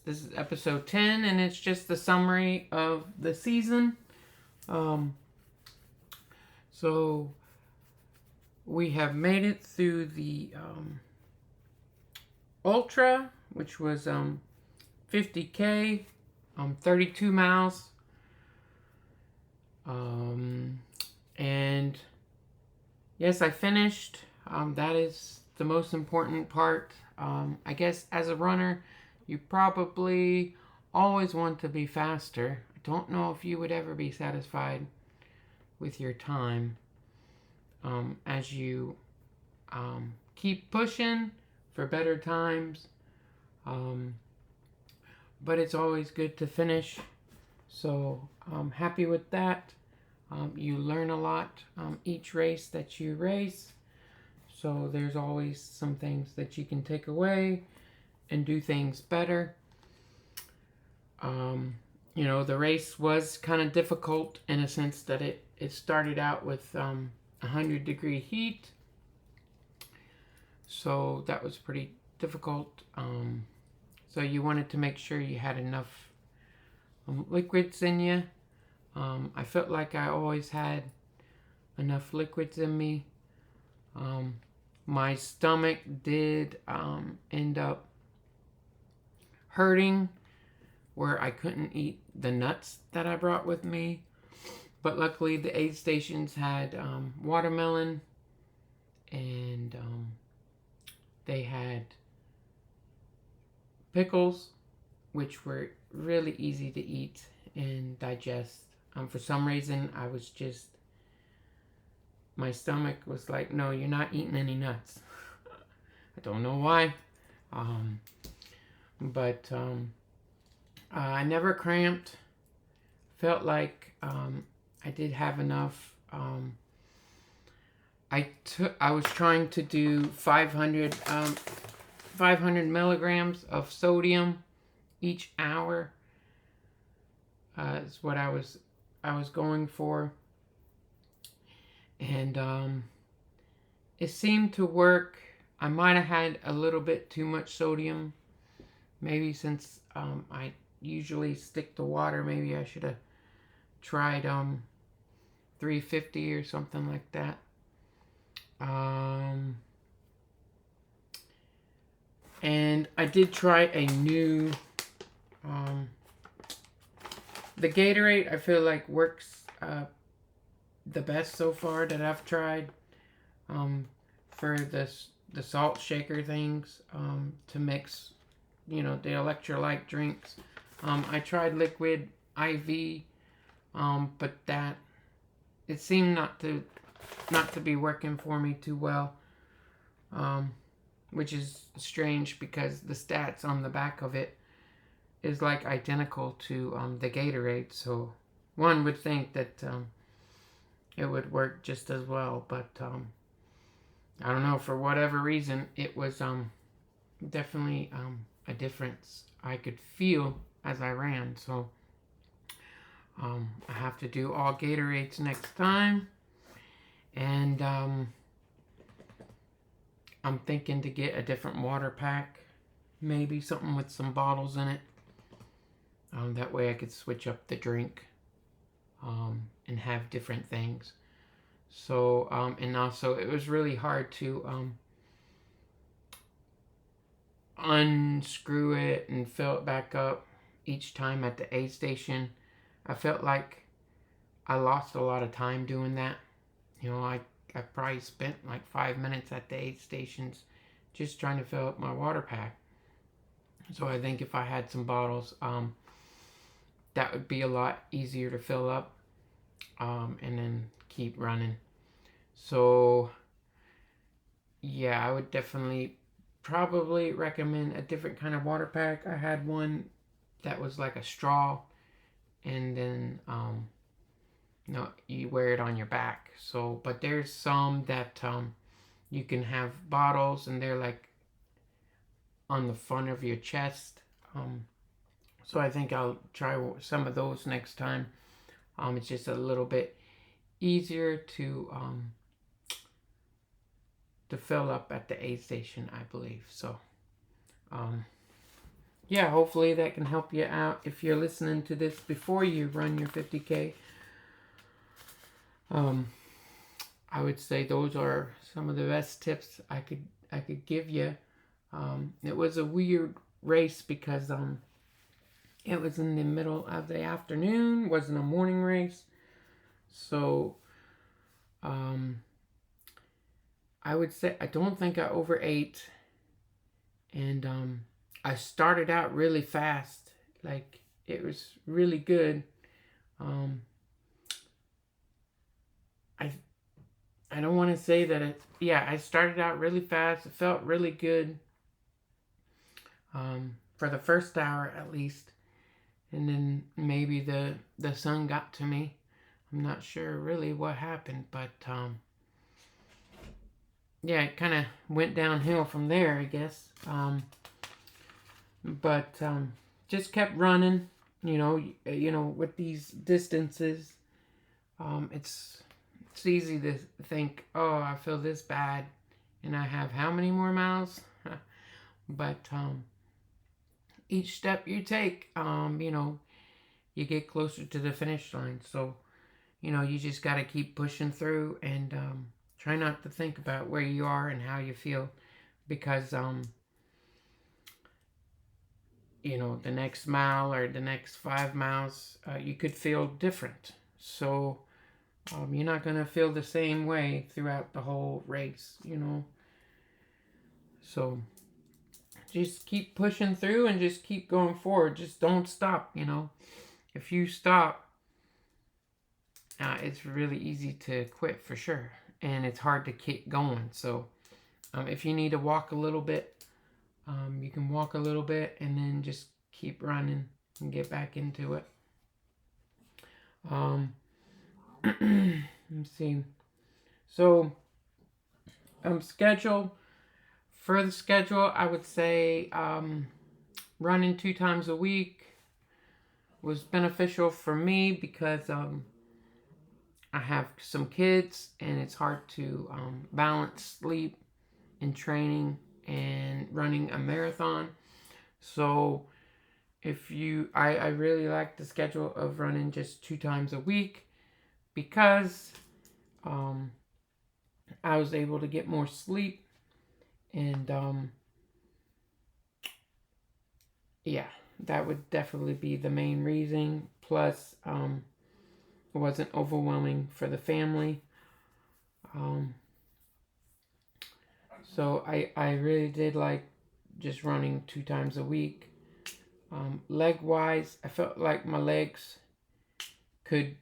this is episode 10, and it's just the summary of the season. So we have made it through the Ultra, which was 50K, 32 miles. And yes, I finished. That is the most important part. I guess as a runner, you probably always want to be faster. I don't know if you would ever be satisfied with your time as you keep pushing for better times. But it's always good to finish. So I'm happy with that. You learn a lot each race that you race. So there's always some things that you can take away and do things better. The race was kind of difficult in a sense that it started out with 100-degree heat. So that was pretty difficult. So you wanted to make sure you had enough liquids in you. I felt like I always had enough liquids in me. My stomach did end up hurting where I couldn't eat the nuts that I brought with me. But luckily the aid stations had watermelon, and they had pickles, which were really easy to eat and digest. For some reason, my stomach was like, no, you're not eating any nuts. I don't know why. But I never cramped. Felt like I did have enough. I was trying to do 500 milligrams of sodium each hour. Is what I was going for. And it seemed to work. I might have had a little bit too much sodium. Maybe since I usually stick to water, maybe I should have tried 350 or something like that. And I did try a new the Gatorade. I feel like works the best so far that I've tried for the salt shaker things to mix, the electrolyte drinks. I tried liquid IV, but that it seemed not to be working for me too well, which is strange because the stats on the back of it is like identical to the Gatorade, so one would think that it would work just as well, but I don't know, for whatever reason it was definitely a difference I could feel as I ran. So I have to do all Gatorades next time, and I'm thinking to get a different water pack, maybe something with some bottles in it. That way I could switch up the drink and have different things. So, and also it was really hard to unscrew it and fill it back up each time at the aid station. I felt like I lost a lot of time doing that. I probably spent like 5 minutes at the aid stations just trying to fill up my water pack. So I think if I had some bottles, that would be a lot easier to fill up and then keep running. So yeah, I would definitely probably recommend a different kind of water pack. I had one that was like a straw, and then you wear it on your back. So, but there's some that you can have bottles and they're like on the front of your chest. So I think I'll try some of those next time. It's just a little bit easier to fill up at the aid station, I believe. So yeah, hopefully that can help you out if you're listening to this before you run your 50K. Um, I would say those are some of the best tips I could give you. It was a weird race because it was in the middle of the afternoon, wasn't a morning race. So I would say I don't think I overate, and I started out really fast. Like it was really good. Um, I I don't want to say that it. Yeah, I started out really fast. It felt really good. For the first hour at least, and then maybe the sun got to me. I'm not sure really what happened, but yeah, it kind of went downhill from there, I guess. But just kept running. With these distances, it's easy to think, oh, I feel this bad, and I have how many more miles? But each step you take, you get closer to the finish line. So, you just got to keep pushing through and try not to think about where you are and how you feel, because the next mile or the next 5 miles, you could feel different. So you're not going to feel the same way throughout the whole race. So just keep pushing through and just keep going forward. Just don't stop. If you stop, it's really easy to quit for sure. And it's hard to keep going. So if you need to walk a little bit, you can walk a little bit and then just keep running and get back into it. Let's see. So, schedule. For the schedule, I would say running 2 times a week was beneficial for me because I have some kids and it's hard to balance sleep and training and running a marathon. So I really like the schedule of running just 2 times a week because I was able to get more sleep, and yeah, that would definitely be the main reason. Plus, it wasn't overwhelming for the family. So I really did like just running 2 times a week. Leg wise, I felt like my legs could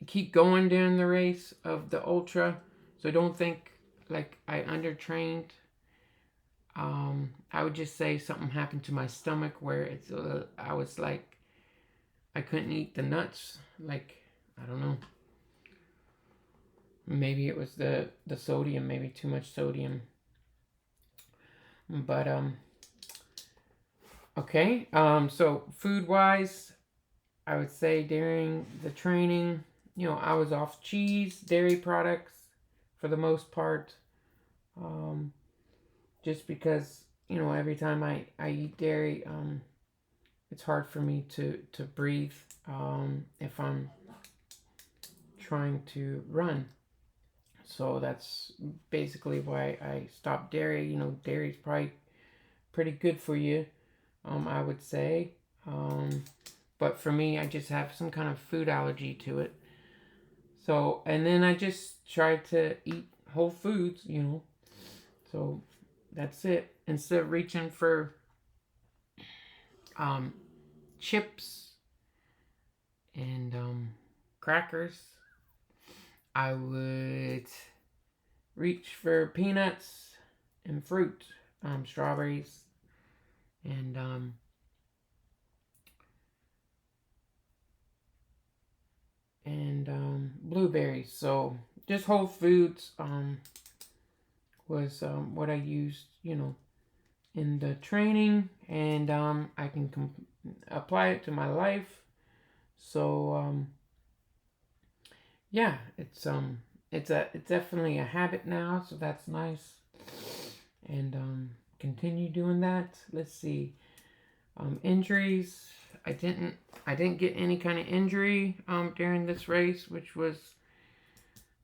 keep going during the race of the ultra. So I don't think like I undertrained. I would just say something happened to my stomach where I was like, I couldn't eat the nuts. Like, I don't know. Maybe it was the sodium, maybe too much sodium. But okay. So food wise, I would say during the training, I was off cheese, dairy products for the most part. Just because, every time I eat dairy, it's hard for me to breathe if I'm trying to run. So that's basically why I stopped dairy. Dairy's probably pretty good for you, I would say. But for me, I just have some kind of food allergy to it. So, and then I just try to eat whole foods. So that's it. Instead of reaching for chips and crackers, I would reach for peanuts and fruit, strawberries and blueberries. So just whole foods was what I used, in the training, and I can apply it to my life. So yeah, it's definitely a habit now, so that's nice, and continue doing that. Let's see. Injuries, I didn't get any kind of injury during this race, which was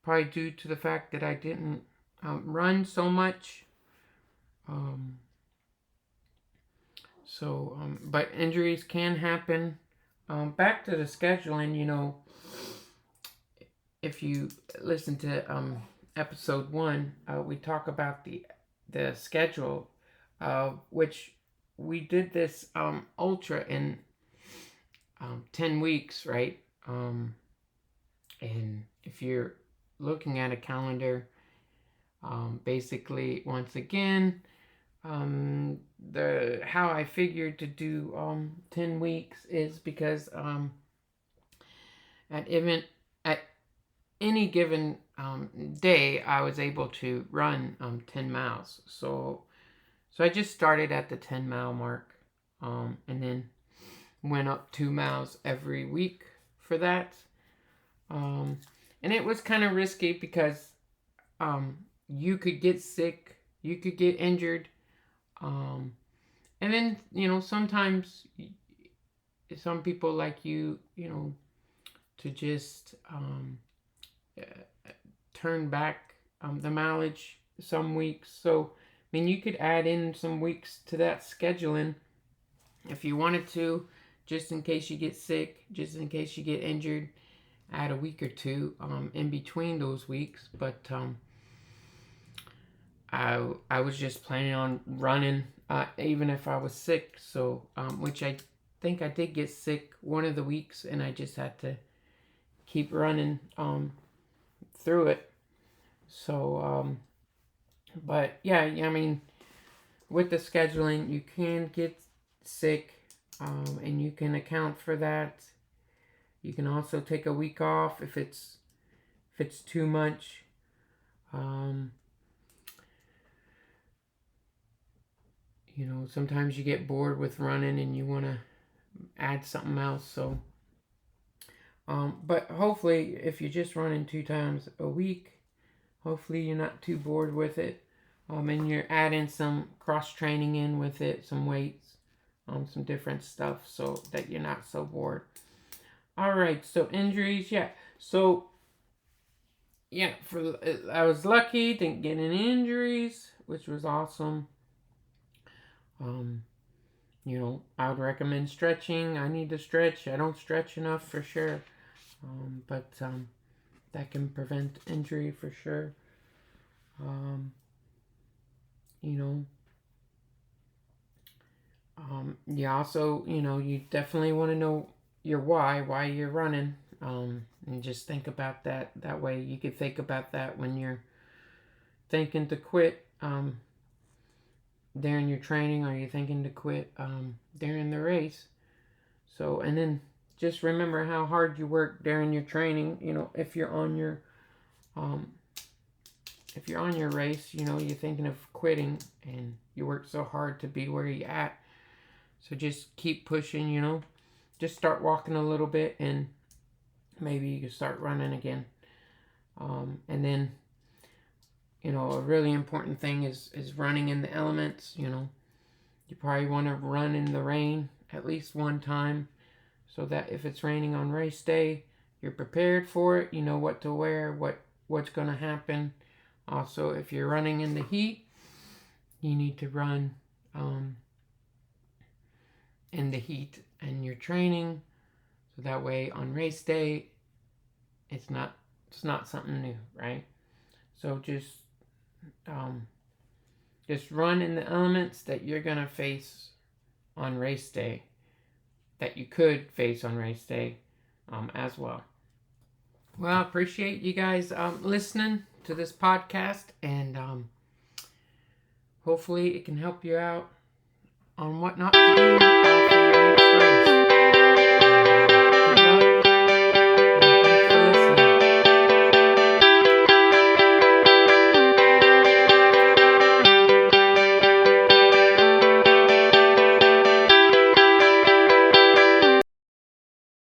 probably due to the fact that I didn't run so much. Um, but injuries can happen. Back to the scheduling, if you listen to episode 1, we talk about the schedule, which we did this ultra in 10 weeks, right? And if you're looking at a calendar, basically, once again, the how I figured to do 10 weeks is because at any given day I was able to run 10 miles. So I just started at the 10-mile mark, and then went up 2 miles every week for that. And it was kind of risky because you could get sick, you could get injured, and then sometimes some people like to just turn back the mileage some weeks. So I mean, you could add in some weeks to that scheduling if you wanted to, just in case you get sick, just in case you get injured. Add a week or two in between those weeks. But I was just planning on running even if I was sick. So which I think I did get sick one of the weeks, and I just had to keep running through it. So but yeah, I mean, with the scheduling, you can get sick, and you can account for that. You can also take a week off if it's too much. Sometimes you get bored with running and you want to add something else. So, but hopefully, if you're just running 2 times a week, hopefully you're not too bored with it. And you're adding some cross training in with it, some weights, some different stuff, so that you're not so bored. All right, so injuries, yeah. So, yeah, I was lucky, didn't get any injuries, which was awesome. I would recommend stretching. I need to stretch. I don't stretch enough for sure, but that can prevent injury for sure. You also, you definitely want to know your why you're running, and just think about that. That way you can think about that when you're thinking to quit during your training, or you're thinking to quit during the race. So, and then just remember how hard you work during your training. If you're on your race, you're thinking of quitting, and you work so hard to be where you're at. So just keep pushing, just start walking a little bit, and maybe you can start running again. And then, a really important thing is running in the elements. You probably want to run in the rain at least one time, so that if it's raining on race day, you're prepared for it. You know what to wear, what's going to happen. Also, if you're running in the heat, you need to run in the heat and your training, so that way on race day it's not something new, right? So just run in the elements that you're gonna face on race day, that you could face on race day as well. Well, I appreciate you guys listening to this podcast, and hopefully it can help you out on what not to do